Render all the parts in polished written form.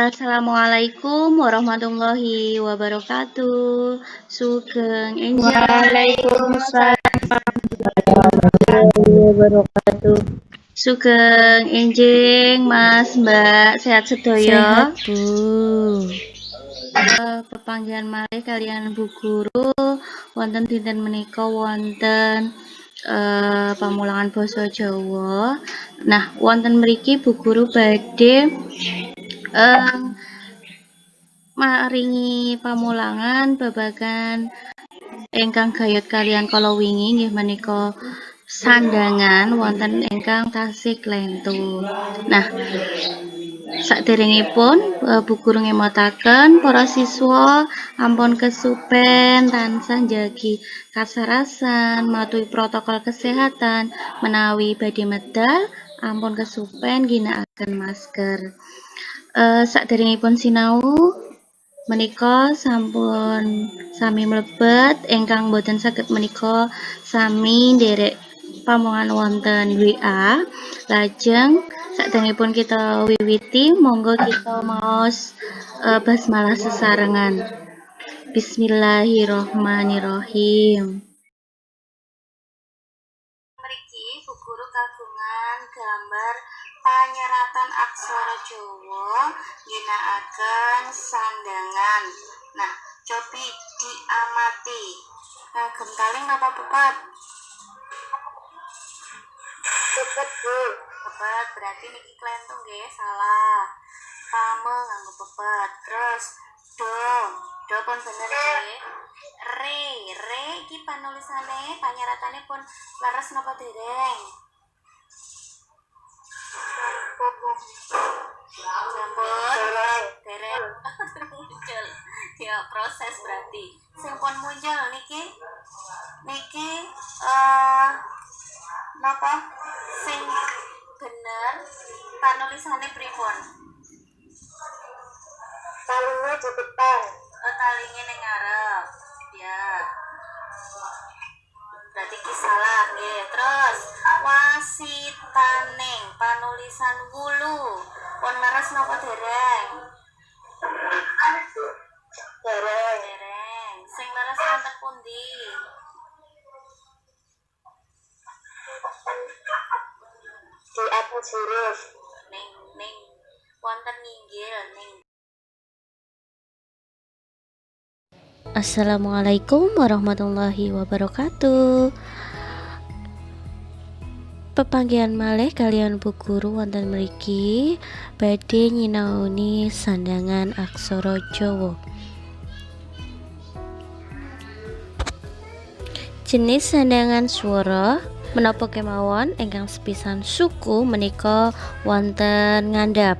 Assalamualaikum warahmatullahi wabarakatuh. Sugeng Enjang. Waalaikumsalam warahmatullahi wabarakatuh. Sugeng Enjing Mas Mbak sehat sedaya. Sehat Bu. Pepanggihan malih kalian Bu Guru wonten dinten menika wonten pamulangan basa Jawa. Nah, wonten mriki Bu Guru badhe maringi pamulangan babagan ingkang gayut kalian kala wingi nggih menika sandangan wonten ingkang tasih klentu. Nah, saderengipun Bu Guru ngemotaken para siswa ampun kesupen tansah njagi kasarasan matuhi protokol kesehatan menawi badhe medal ampun kesupen ginakaken masker. Saderengipun sinau menika sampun sami mlebet ingkang boten saged menika sami nderek pamulangan wonten WA. Lajeng saderengipun kita wiwiti monggo kita maos basmalah sesarengan. Bismillahirrahmanirrahim. Mriki Bu Guru kagungan gambar panyeratan aksara Jawa ginakaken sandangan. Nah, cobi diamati. Ngagem taling napa pepet? Pepet Bu. Pepet berarti niki klentung nggih, salah. Pame nganggo pepet. Terus do pun bener nggih. Re iki panulisane panyeratane pun leres napa dereng? Sampun dereng muncul. Ya proses berarti. Sing pun muncul niki napa sing bener panulisane pripun? Talinge di depan. Talinge ning ngarep. Ya. Berarti ki salah nggih. Terus wasitaning panulisan wulu pun leres napa dereng? Dereng. Sing leres wonten pundi? Di atas huruf. Ning wonten nginggil ning. Assalamualaikum warahmatullahi wabarakatuh. Pepanggihan malih kalian Bu Guru wonten mriki badhe nyinaoni sandangan aksara Jawa. Jenis sandangan swara menapa kemawon ingkang sepisan suku menika wonten ngandhap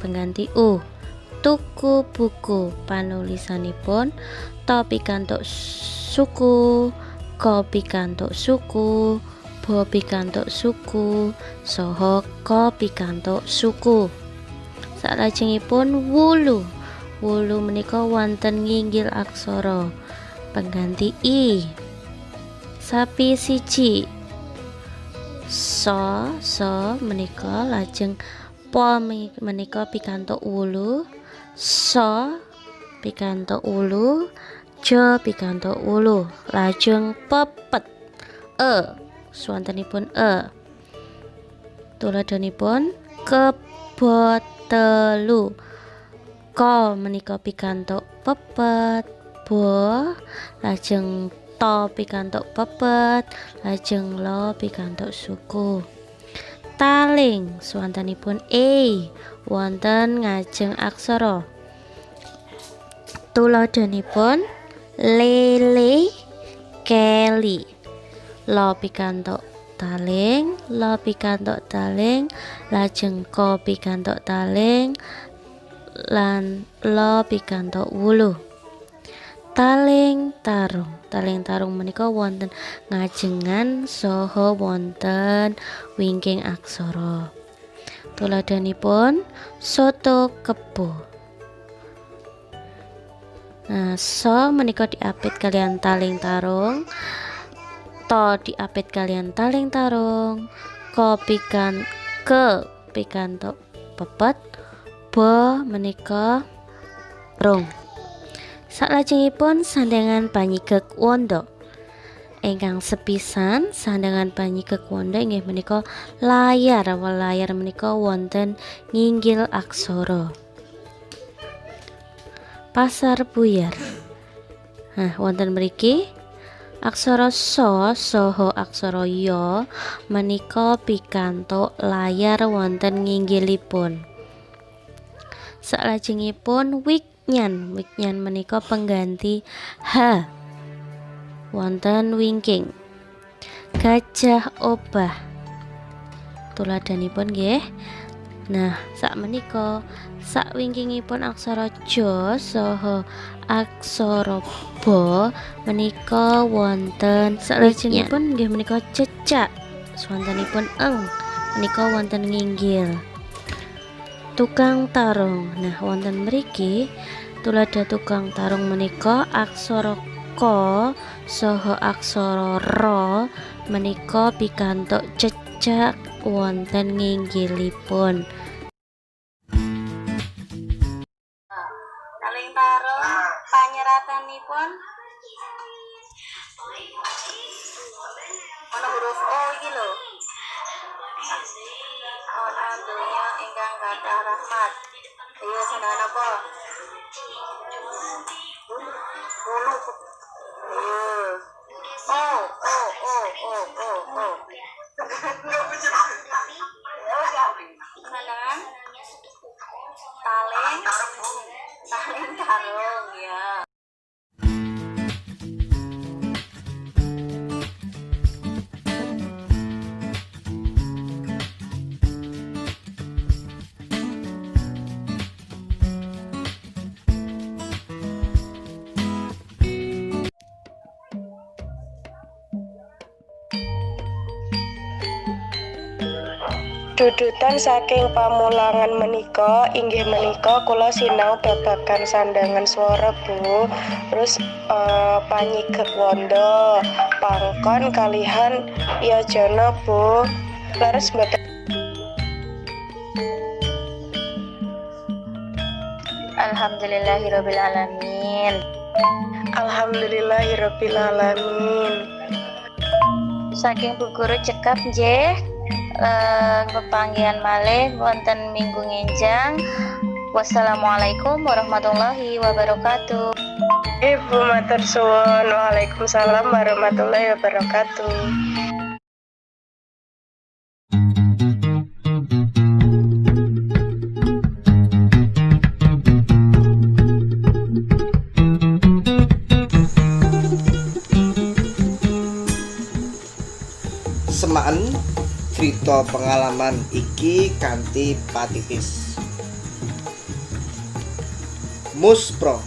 pengganti u. Tuku buku panulisanipun to pikantuk suku, ko pikantuk suku, bo pikantuk suku, saha ko pikantuk suku. Salajengipun wulu. Wulu menika wonten nginggil aksara pengganti i. Sapi siji. So menika lajeng po menika pikantuk wulu. So pikantuk ulu, jo pikantuk ulu, lajeng pepet. Swantenipun tuladhanipun kebotelu. Ko menika pikantuk pepet, bo lajeng to pikantuk pepet, lajeng lo pikantuk suku. Taling swantenipun wonten ngajeng aksara. Tuladhanipun lele, keli. Lo pikantuk taling, lo pikantuk taling, lajeng ko pikantuk taling, lan lo pikantuk wulu. Taling tarung menika wonten ngajengan saha wonten wingking aksara. Tuladhanipun soto kebo. Nah, so menika diapit kalian taling tarung, to diapit kalian taling tarung, ko pikantuk pepet, Ba menika rung. Salajengipun sandangan panyigek wanda. Ingkang sepisan sandangan panyigek wanda inggih menika layar. Layar menika wonten nginggil aksara. Pasar buyar. Nah, wonten mriki aksara sa saha aksara ya menika pikantuk layar wonten nginggilipun. Salajengipun wiknyan. Wiknyan menika pengganti h wonten wingking. Gajah obah. Tuladhanipun nggih. Nah, sak menika sak wingkingipun aksara ja saha aksara ba menika wonten salajengipun nggih menika cecak. Swantenipun eng menika wonten nginggil. Tukang tarung. Nah, wonten mriki tuladha tukang tarung menika aksara ka saha aksara ra menika pikantuk cecak wonten nginggilipun. Taling tarung panyeratanipun ana huruf O iki lho. Ana donya ingkang kathah rahmat. Ayo sandangan apa? Sandangan taling tarung ya. Dudutan saking pamulangan menika inggih menika kula sinau babagan sandangan swara Bu. Terus panyigek wanda, pangkon kalihan yajana Bu. Leres mboten? Alhamdulillahirabbil alamin. Alhamdulillahirabbil alamin. Saking Bu Guru cekap nggih. Pepanggihan malih wonten minggu ngenjang. Wassalamualaikum warahmatullahi wabarakatuh. Ibu matur suwun. Waalaikumsalam warahmatullahi wabarakatuh. Semaan cerita pengalaman iki kanthi patitis. Muspro